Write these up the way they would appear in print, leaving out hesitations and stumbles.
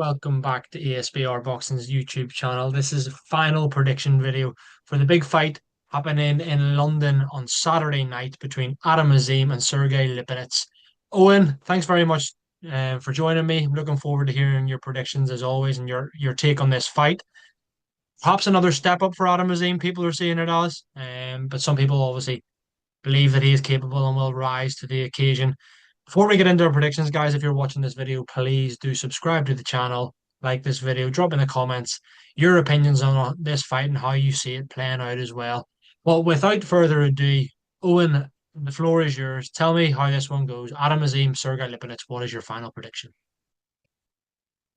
Welcome back to ESBR Boxing's YouTube channel. This is a final prediction video for the big fight happening in London on Saturday night between Adam Azim and Sergey Lipinets. Owen, thanks very much for joining me. I'm looking forward to hearing your predictions as always and your take on this fight. Perhaps another step up for Adam Azim, people are seeing it as, but some people obviously believe that he is capable and will rise to the occasion. Before we get into our predictions, guys, if you're watching this video, please do subscribe to the channel, like this video, drop in the comments your opinions on this fight and how you see it playing out as well. Well, without further ado, Owen, the floor is yours. Tell me how this one goes. Adam Azim, Sergey Lipinets, what is your final prediction?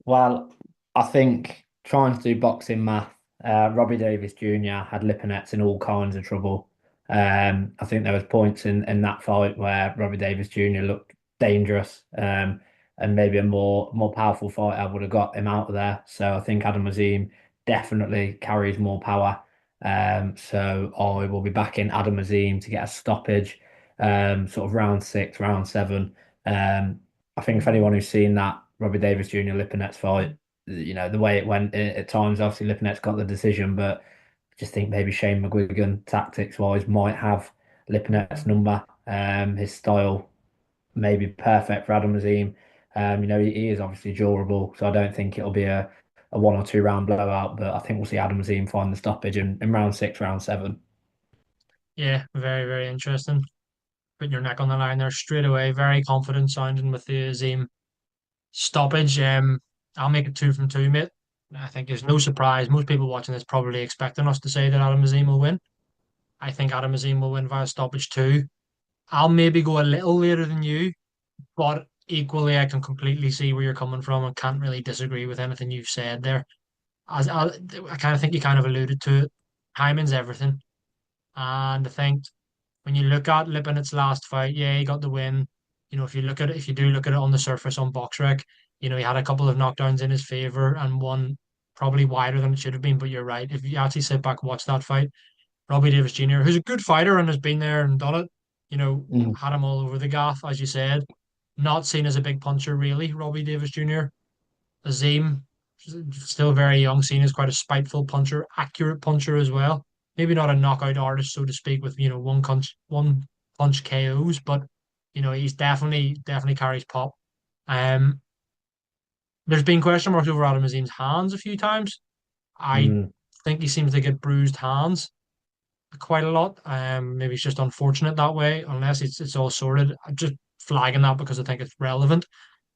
Well, I think trying to do boxing math, Robbie Davis Jr. had Lipinets in all kinds of trouble. I think there was points in that fight where Robbie Davis Jr. looked dangerous, and maybe a more powerful fighter would have got him out of there. So I think Adam Azim definitely carries more power. So I will be backing Adam Azim to get a stoppage, sort of round six, round seven. I think if anyone who's seen that Robbie Davis Jr. Lipinets fight, the way it went at times, obviously Lipinets got the decision, but I just think maybe Shane McGuigan, tactics wise, might have Lipinets' number. His style may be perfect for Adam Azim. He is obviously durable, so I don't think it'll be a one or two round blowout, but I think we'll see Adam Azim find the stoppage in round six, round seven. Yeah, very, very interesting. Putting your neck on the line there straight away. Very confident sounding with the Azim stoppage. I'll make it two from two, mate. I think there's no surprise. Most people watching this probably expecting us to say that Adam Azim will win. I think Adam Azim will win via stoppage too. I'll maybe go a little later than you, but equally I can completely see where you're coming from and can't really disagree with anything you've said there. As I kind of think you kind of alluded to it. Timing's everything, and I think when you look at Lipinets' last fight, yeah, he got the win. If you do look at it on the surface on BoxRec, he had a couple of knockdowns in his favor and one probably wider than it should have been. But you're right. If you actually sit back and watch that fight, Robbie Davis Jr., who's a good fighter and has been there and done it, Mm. had him all over the gaff, as you said. Not seen as a big puncher, really, Robbie Davis Jr. Azim, still very young, seen as quite a spiteful puncher, accurate puncher as well. Maybe not a knockout artist, so to speak, with one punch KOs, but he's definitely carries pop. Um, there's been question marks over Adam Azim's hands a few times. I Mm. think he seems to get bruised hands quite a lot. Maybe it's just unfortunate that way, unless it's all sorted. I'm just flagging that because I think it's relevant.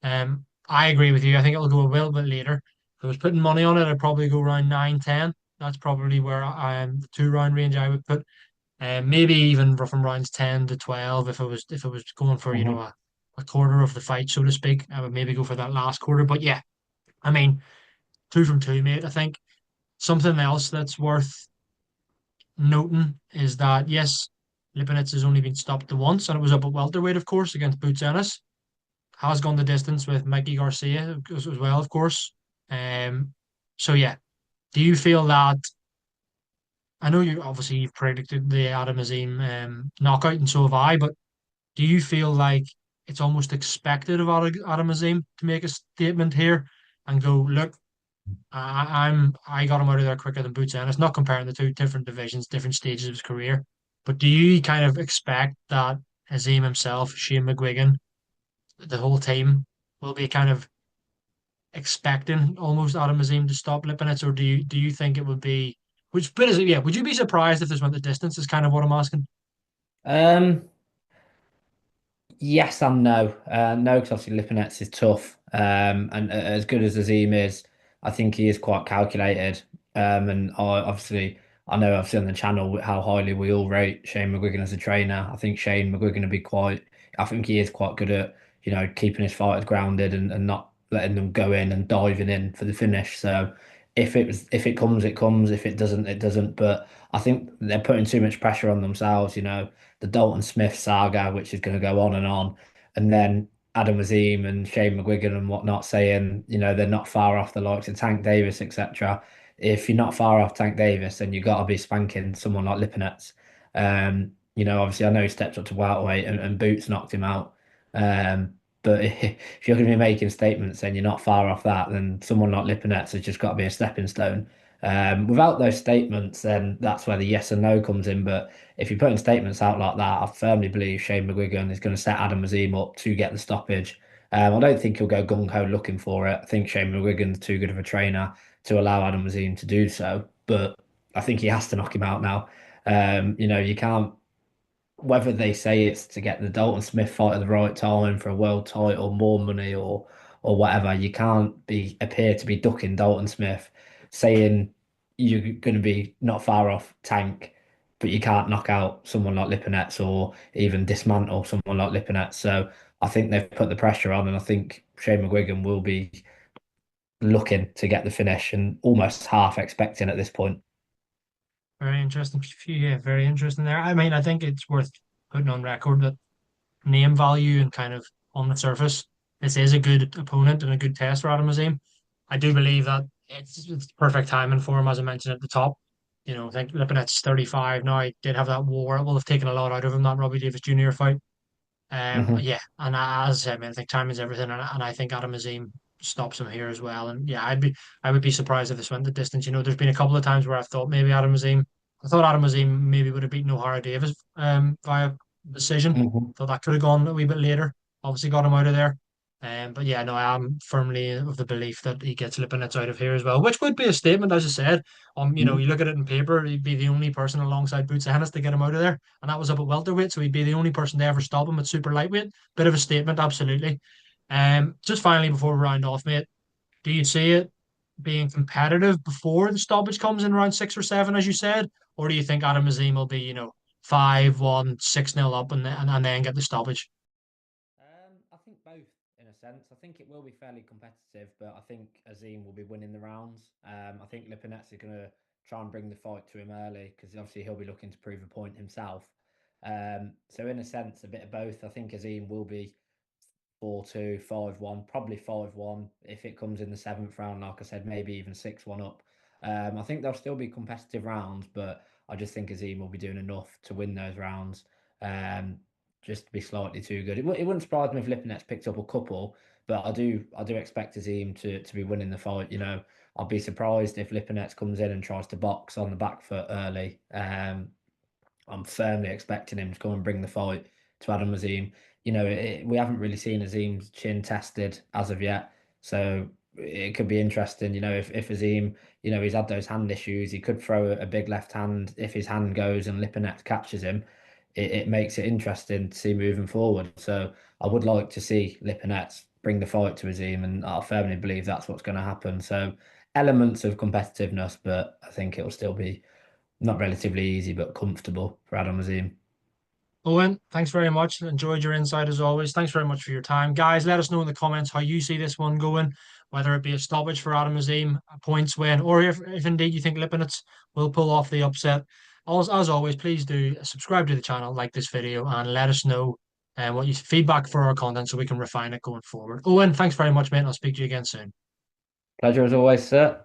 I agree with you. I think it'll go a little bit later. If I was putting money on it, I'd probably go around 9, 10. That's probably where the 2 round range I would put. Maybe even from rounds 10 to 12 if it was going for, Mhm. a quarter of the fight, so to speak. I would maybe go for that last quarter. But yeah, I mean, two from two, mate. I think something else that's worth noting is that yes, Lipinets has only been stopped the once, and it was up at welterweight, of course, against Boots Ennis. Has gone the distance with Mikey Garcia as well, of course. Um, so yeah, do you feel that? I know you've predicted the Adam Azim knockout, and so have I. But do you feel like it's almost expected of Adam Azim to make a statement here and go, look, I got him out of there quicker than Boots Ennis. Not comparing the two different divisions, different stages of his career, but do you kind of expect that Azim himself, Shane McGuigan, the whole team will be kind of expecting almost Adam Azim to stop Lipinets, or do you think it would be which bit is it? Yeah, would you be surprised if this went the distance? Is kind of what I'm asking. Um, Yes and no. No, because obviously Lipinets is tough. And as good as Azim is, I think he is quite calculated. And I know I've seen on the channel how highly we all rate Shane McGuigan as a trainer. I think Shane McGuigan would be I think he is quite good at, keeping his fighters grounded and not letting them go in and diving in for the finish. So if it comes, it comes. If it doesn't, it doesn't. But I think they're putting too much pressure on themselves, the Dalton Smith saga, which is going to go on, and then Adam Azim and Shane McGuigan and whatnot saying, they're not far off the likes of Tank Davis, etc. If you're not far off Tank Davis, then you got to be spanking someone like Lipinets. Obviously, I know he stepped up to welterweight and Boots knocked him out. But if you're going to be making statements and you're not far off that, then someone like Lipinets has just got to be a stepping stone. Without those statements, then that's where the yes and no comes in. But if you're putting statements out like that, I firmly believe Shane McGuigan is going to set Adam Azim up to get the stoppage. I don't think he'll go gung ho looking for it. I think Shane McGuigan's too good of a trainer to allow Adam Azim to do so. But I think he has to knock him out now. You can't, whether they say it's to get the Dalton Smith fight at the right time for a world title, more money, or whatever, you can't be appear to be ducking Dalton Smith, saying you're going to be not far off Tank, but you can't knock out someone like Lipinets or even dismantle someone like Lipinets. So I think they've put the pressure on, and I think Shane McGuigan will be looking to get the finish and almost half expecting at this point. Very interesting. Yeah, very interesting there. I mean, I think it's worth putting on record that name value and kind of on the surface, this is a good opponent and a good test for Adam Azim. I do believe that it's perfect timing for him, as I mentioned at the top. I think Lipinets 35 now. He did have that war. It will have taken a lot out of him, that Robbie Davis Jr. fight. Hmm. Yeah, and as I said, man, I think time is everything, and I think Adam Azim stops him here as well. And yeah, I would be surprised if this went the distance. There's been a couple of times where I thought Adam Azim maybe would have beaten O'Hara Davis via decision. Hmm. Thought that could have gone a wee bit later. Obviously got him out of there. But yeah, no, I am firmly of the belief that he gets Lipinets out of here as well, which would be a statement, as I said. You look at it in paper, he'd be the only person alongside Boots Ennis to get him out of there, and that was up at welterweight, so he'd be the only person to ever stop him at super lightweight. Bit of a statement, absolutely. Just finally before we round off, mate, do you see it being competitive before the stoppage comes in round 6 or 7, as you said, or do you think Adam Azim will be, 5-1, 6-0 up, and then get the stoppage? I think both in a sense. I think it will be fairly competitive, but I think Azim will be winning the rounds. I think Lipinets is going to try and bring the fight to him early because obviously he'll be looking to prove a point himself. So in a sense, a bit of both. I think Azim will be 4-2, 5-1, probably 5-1 if it comes in the seventh round. Like I said, maybe even 6-1 up. I think there'll still be competitive rounds, but I just think Azim will be doing enough to win those rounds. Um, just to be slightly too good. It wouldn't surprise me if Lipinets picked up a couple, but I do expect Azim to be winning the fight. I'd be surprised if Lipinets comes in and tries to box on the back foot early. I'm firmly expecting him to come and bring the fight to Adam Azim. We haven't really seen Azim's chin tested as of yet, so it could be interesting. If Azim, he's had those hand issues, he could throw a big left hand if his hand goes and Lipinets catches him. It makes it interesting to see moving forward. So I would like to see Lipinets bring the fight to Azim, and I firmly believe that's what's going to happen. So elements of competitiveness, but I think it'll still be not relatively easy, but comfortable for Adam Azim. Owen, thanks very much. Enjoyed your insight as always. Thanks very much for your time. Guys, let us know in the comments how you see this one going, whether it be a stoppage for Adam Azim, a points win, or if indeed you think Lipinets will pull off the upset. As always, please do subscribe to the channel, like this video, and let us know what you feedback for our content so we can refine it going forward. Owen, thanks very much, mate. I'll speak to you again soon. Pleasure as always, sir.